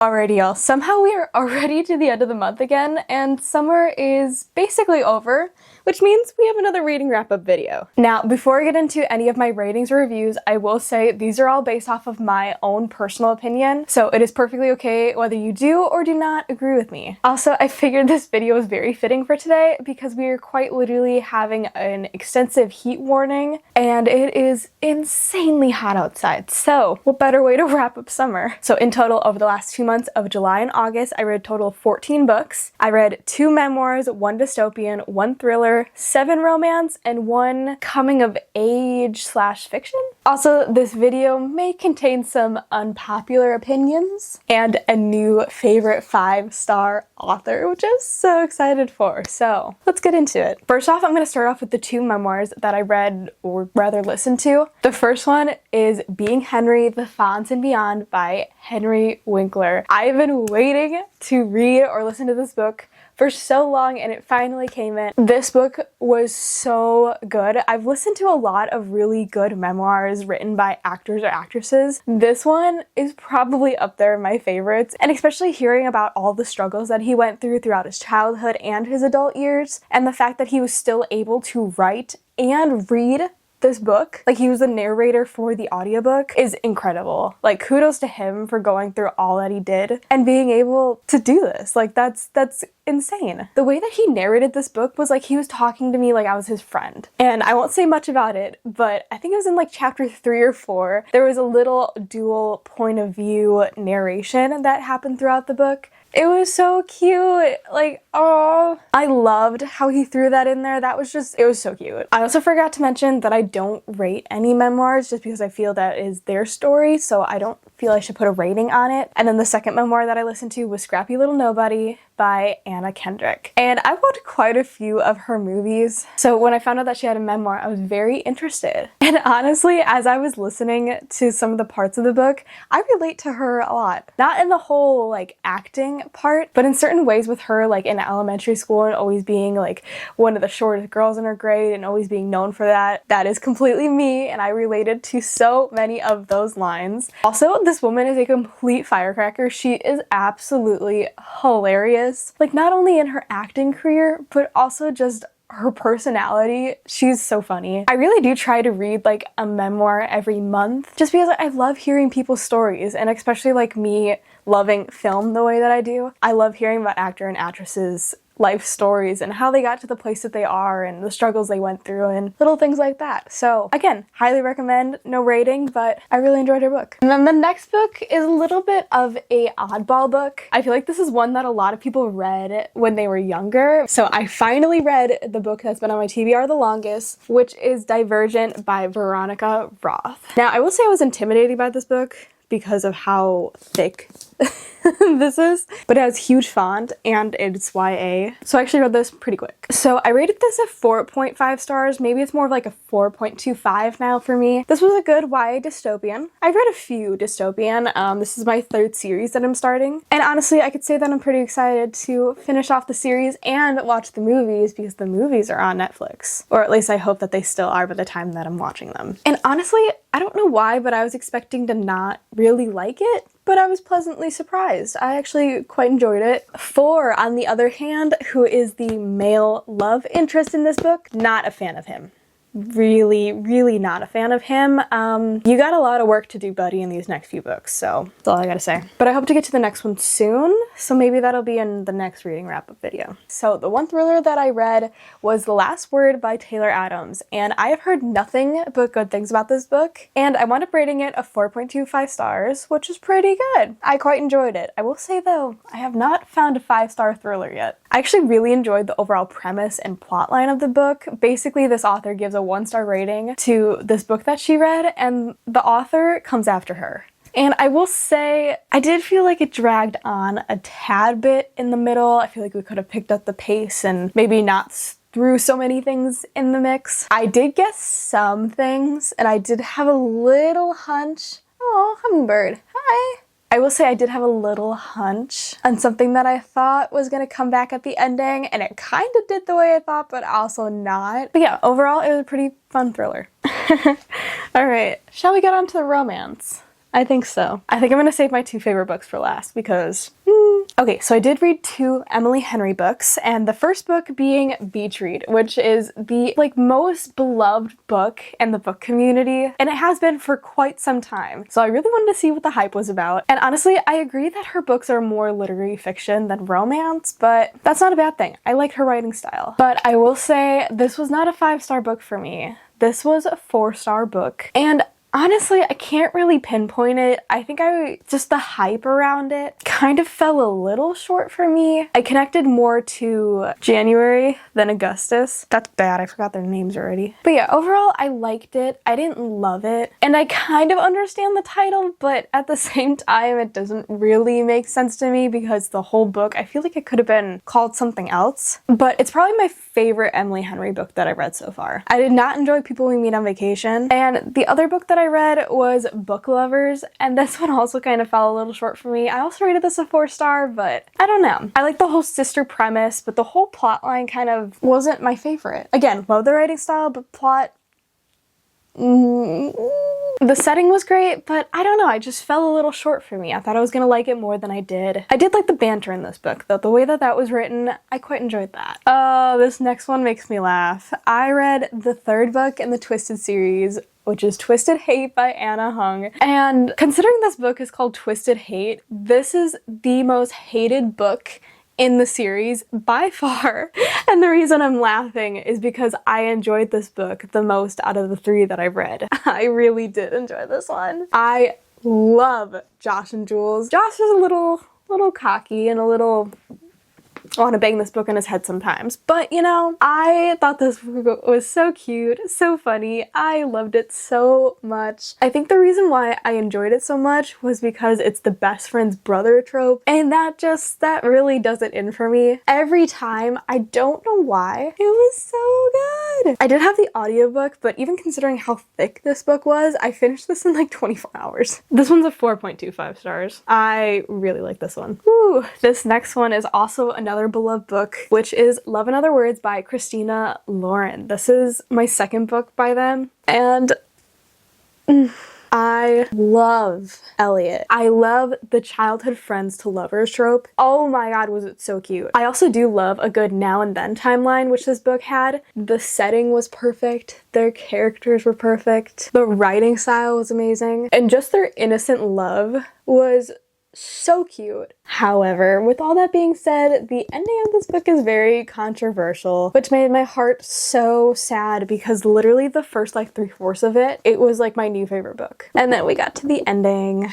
Alrighty y'all, somehow we are already to the end of the month again, and summer is basically over, which means we have another reading wrap-up video. Now, before I get into any of my ratings or reviews, I will say these are all based off of my own personal opinion, so it is perfectly okay whether you do or do not agree with me. Also, I figured this video was very fitting for today because we are quite literally having an extensive heat warning, and it is insanely hot outside, so what better way to wrap up summer? So in total, over the last 2 months of July and August, I read a total of 14 books. I read 2 memoirs, 1 dystopian, 1 thriller, 7 romance, and 1 coming of age / fiction. Also, this video may contain some unpopular opinions and a new favorite 5-star author, which I'm so excited for. So let's get into it. First off, I'm going to start off with the 2 memoirs that I read, or rather listened to. The first one is Being Henry, The Fonz and Beyond by Henry Winkler. I've been waiting to read or listen to this book for so long, and it finally came in. This book was so good. I've listened to a lot of really good memoirs written by actors or actresses. This one is probably up there in my favorites, and especially hearing about all the struggles that he went through throughout his childhood and his adult years, and the fact that he was still able to write and read this book, like he was the narrator for the audiobook, is incredible. Like, kudos to him for going through all that he did and being able to do this. Like, that's insane. The way that he narrated this book was like he was talking to me like I was his friend. And I won't say much about it, but I think it was in like chapter 3 or 4, there was a little dual point of view narration that happened throughout the book. It was so cute. Like, oh, I loved how he threw that in there. It was so cute. I also forgot to mention that I don't rate any memoirs just because I feel that is their story, so I don't feel I should put a rating on it. And then the second memoir that I listened to was Scrappy Little Nobody by Anna Kendrick. And I watched quite a few of her movies, so when I found out that she had a memoir, I was very interested. And honestly, as I was listening to some of the parts of the book, I relate to her a lot. Not in the whole like acting part, but in certain ways with her, like in elementary school and always being like one of the shortest girls in her grade and always being known for that. That is completely me, and I related to so many of those lines. Also, this woman is a complete firecracker. She is absolutely hilarious. Like, not only in her acting career, but also just her personality. She's so funny. I really do try to read like a memoir every month just because I love hearing people's stories, and especially like me loving film the way that I do. I love hearing about actor and actresses' life stories and how they got to the place that they are and the struggles they went through and little things like that. So again, highly recommend. No rating, but I really enjoyed her book. And then the next book is a little bit of a oddball book. I feel like this is one that a lot of people read when they were younger. So I finally read the book that's been on my TBR the longest, which is Divergent by Veronica Roth. Now, I will say I was intimidated by this book because of how thick this is, but it has huge font and it's YA. So I actually read this pretty quick. So I rated this at 4.5 stars. Maybe it's more of like a 4.25 now for me. This was a good YA dystopian. I've read a few dystopian. This is my 3rd series that I'm starting. And honestly, I could say that I'm pretty excited to finish off the series and watch the movies because the movies are on Netflix. Or at least I hope that they still are by the time that I'm watching them. And honestly, I don't know why, but I was expecting to not really like it, but I was pleasantly surprised. I actually quite enjoyed it. For, on the other hand, who is the male love interest in this book, not a fan of him. Really not a fan of him. You got a lot of work to do, buddy, in these next few books, so that's all I gotta say. But I hope to get to the next one soon, so maybe that'll be in the next reading wrap-up video. So the one thriller that I read was The Last Word by Taylor Adams, and I have heard nothing but good things about this book, and I wound up rating it a 4.25 stars, which is pretty good. I quite enjoyed it. I will say though, I have not found a 5-star thriller yet. I actually really enjoyed the overall premise and plotline of the book. Basically, this author gives a 1-star rating to this book that she read, and the author comes after her. And I will say, I did feel like it dragged on a tad bit in the middle. I feel like we could have picked up the pace and maybe not threw so many things in the mix. I did guess some things, and I did have a little hunch. Oh, hummingbird. Hi. I will say I did have a little hunch on something that I thought was going to come back at the ending, and it kind of did the way I thought, but also not. But yeah, overall, it was a pretty fun thriller. Alright, shall we get on to the romance? I think so. I think I'm gonna save my 2 favorite books for last because okay, so I did read 2 Emily Henry books, and the first book being Beach Read, which is the most beloved book in the book community, and it has been for quite some time. So I really wanted to see what the hype was about. And honestly, I agree that her books are more literary fiction than romance, but that's not a bad thing. I like her writing style. But I will say this was not a 5-star book for me. This was a 4-star book. And honestly, I can't really pinpoint it. I think just the hype around it kind of fell a little short for me. I connected more to January than Augustus. That's bad, I forgot their names already. But yeah, overall, I liked it. I didn't love it. And I kind of understand the title, but at the same time, it doesn't really make sense to me because the whole book, I feel like it could have been called something else. But it's probably my favorite Emily Henry book that I've read so far. I did not enjoy People We Meet on Vacation. And the other book that I read was Book Lovers, and this one also kind of fell a little short for me. I also rated this a 4-star, but I don't know. I like the whole sister premise, but the whole plot line kind of wasn't my favorite. Again, love the writing style, but plot... The setting was great, but I don't know, I just fell a little short for me. I thought I was gonna like it more than I did. I did like the banter in this book, though. The way that that was written, I quite enjoyed that. This next one makes me laugh. I read the 3rd book in the Twisted series, which is Twisted Hate by Anna Hung. And considering this book is called Twisted Hate, this is the most hated book in the series by far. And the reason I'm laughing is because I enjoyed this book the most out of the 3 that I've read. I really did enjoy this one. I love Josh and Jules. Josh is a little cocky and a little... I want to bang this book in his head sometimes. But, you know, I thought this book was so cute, so funny. I loved it so much. I think the reason why I enjoyed it so much was because it's the best friend's brother trope. And that really does it in for me. Every time, I don't know why, it was so good. I did have the audiobook, but even considering how thick this book was, I finished this in like 24 hours. This one's a 4.25 stars. I really like this one. Woo! This next one is also another beloved book, which is Love and Other Words by Christina Lauren. This is my 2nd book by them, and I love Elliot. I love the childhood friends to lovers trope. Oh my god, was it so cute. I also do love a good now and then timeline, which this book had. The setting was perfect. Their characters were perfect. The writing style was amazing. And just their innocent love was so cute. However, with all that being said, the ending of this book is very controversial, which made my heart so sad because literally the first like 3/4 of it was like my new favorite book. And then we got to the ending.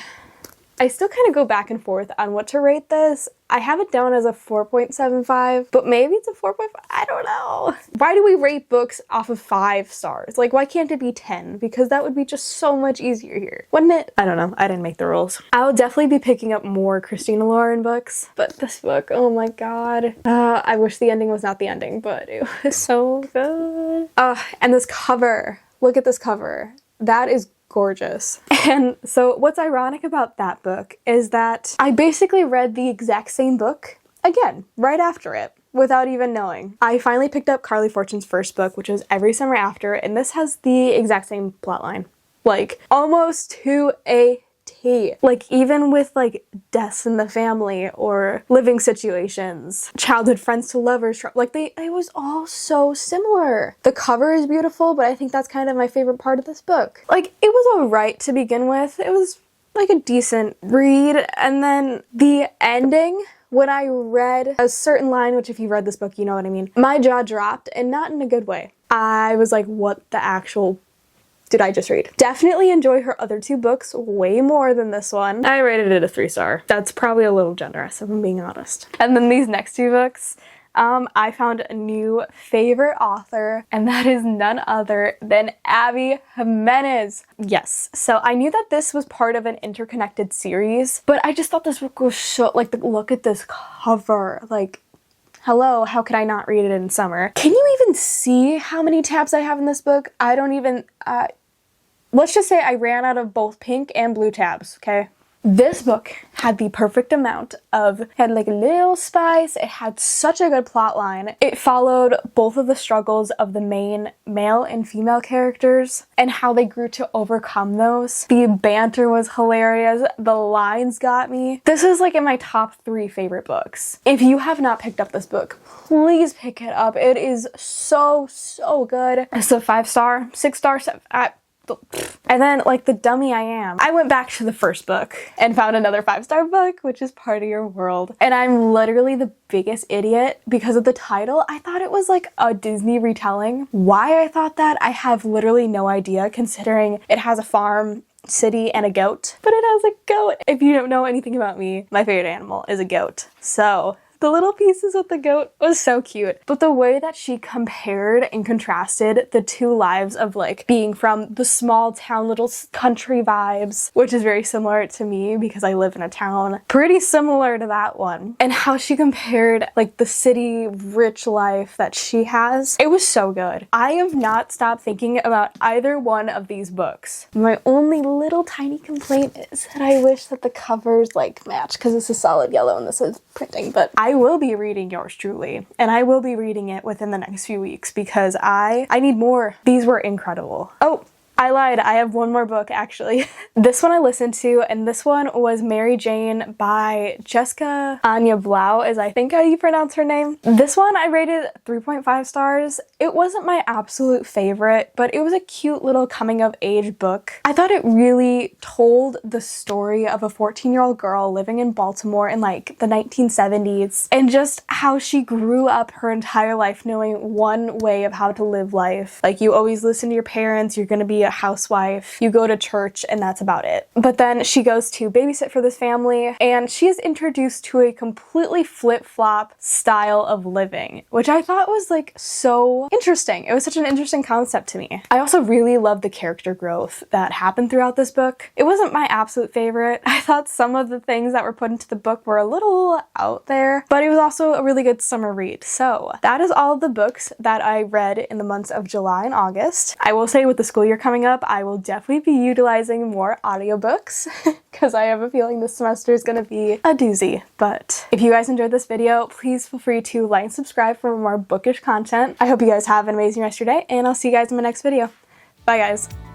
I still kind of go back and forth on what to rate this. I have it down as a 4.75, but maybe it's a 4.5, I don't know. Why do we rate books off of 5 stars? Like, why can't it be 10? Because that would be just so much easier here, wouldn't it? I don't know, I didn't make the rules. I will definitely be picking up more Christina Lauren books, but this book, oh my god. I wish the ending was not the ending, but it was so good. And this cover, look at this cover. That is gorgeous. And so what's ironic about that book is that I basically read the exact same book again right after it without even knowing. I finally picked up Carly Fortune's first book, which was Every Summer After, and this has the exact same plotline, like almost to a T. Like even with like deaths in the family or living situations, childhood friends to lovers, like it was all so similar. The cover is beautiful, but I think that's kind of my favorite part of this book. Like it was alright to begin with. It was like a decent read, and then the ending, when I read a certain line, which if you read this book, you know what I mean, my jaw dropped, and not in a good way. I was like, what the actual did I just read? Definitely enjoy her other 2 books way more than this one. I rated it a 3-star. That's probably a little generous, if I'm being honest. And then these next 2 books, I found a new favorite author, and that is none other than Abby Jimenez. Yes, so I knew that this was part of an interconnected series, but I just thought this book was so, like, look at this cover, like, hello, how could I not read it in summer? Can you even see how many tabs I have in this book? I don't even, let's just say I ran out of both pink and blue tabs, okay? This book had the perfect amount of, it had like a little spice, it had such a good plot line. It followed both of the struggles of the main male and female characters and how they grew to overcome those. The banter was hilarious, the lines got me. This is like in my top 3 favorite books. If you have not picked up this book, please pick it up. It is so good. It's a 5-star, 6-star, and then, like the dummy I am, I went back to the first book and found another 5-star book, which is Part of Your World. And I'm literally the biggest idiot because of the title. I thought it was like a Disney retelling. Why I thought that, I have literally no idea, considering it has a farm, city, and a goat. But it has a goat. If you don't know anything about me, my favorite animal is a goat. So the little pieces with the goat was so cute. But the way that she compared and contrasted the 2 lives of like being from the small town little country vibes, which is very similar to me because I live in a town pretty similar to that one, and how she compared like the city rich life that she has, it was so good. I have not stopped thinking about either one of these books. My only little tiny complaint is that I wish that the covers like match, because this is solid yellow and this is printing, but I will be reading yours truly, and I will be reading it within the next few weeks because I need more. These were incredible. Oh, I lied. I have one more book actually. This one I listened to, and this one was Mary Jane by Jessica Anya Blau, is I think how you pronounce her name. This one I rated 3.5 stars. It wasn't my absolute favorite, but it was a cute little coming of age book. I thought it really told the story of a 14-year-old girl living in Baltimore in like the 1970s, and just how she grew up her entire life knowing one way of how to live life. Like, you always listen to your parents, you're gonna be a housewife, you go to church, and that's about it. But then she goes to babysit for this family, and she is introduced to a completely flip-flop style of living, which I thought was like so interesting. It was such an interesting concept to me. I also really loved the character growth that happened throughout this book. It wasn't my absolute favorite. I thought some of the things that were put into the book were a little out there, but it was also a really good summer read. So that is all of the books that I read in the months of July and August. I will say, with the school year coming up, I will definitely be utilizing more audiobooks because I have a feeling this semester is going to be a doozy. But if you guys enjoyed this video, please feel free to like and subscribe for more bookish content. I hope you guys have an amazing rest of your day, and I'll see you guys in my next video. Bye guys.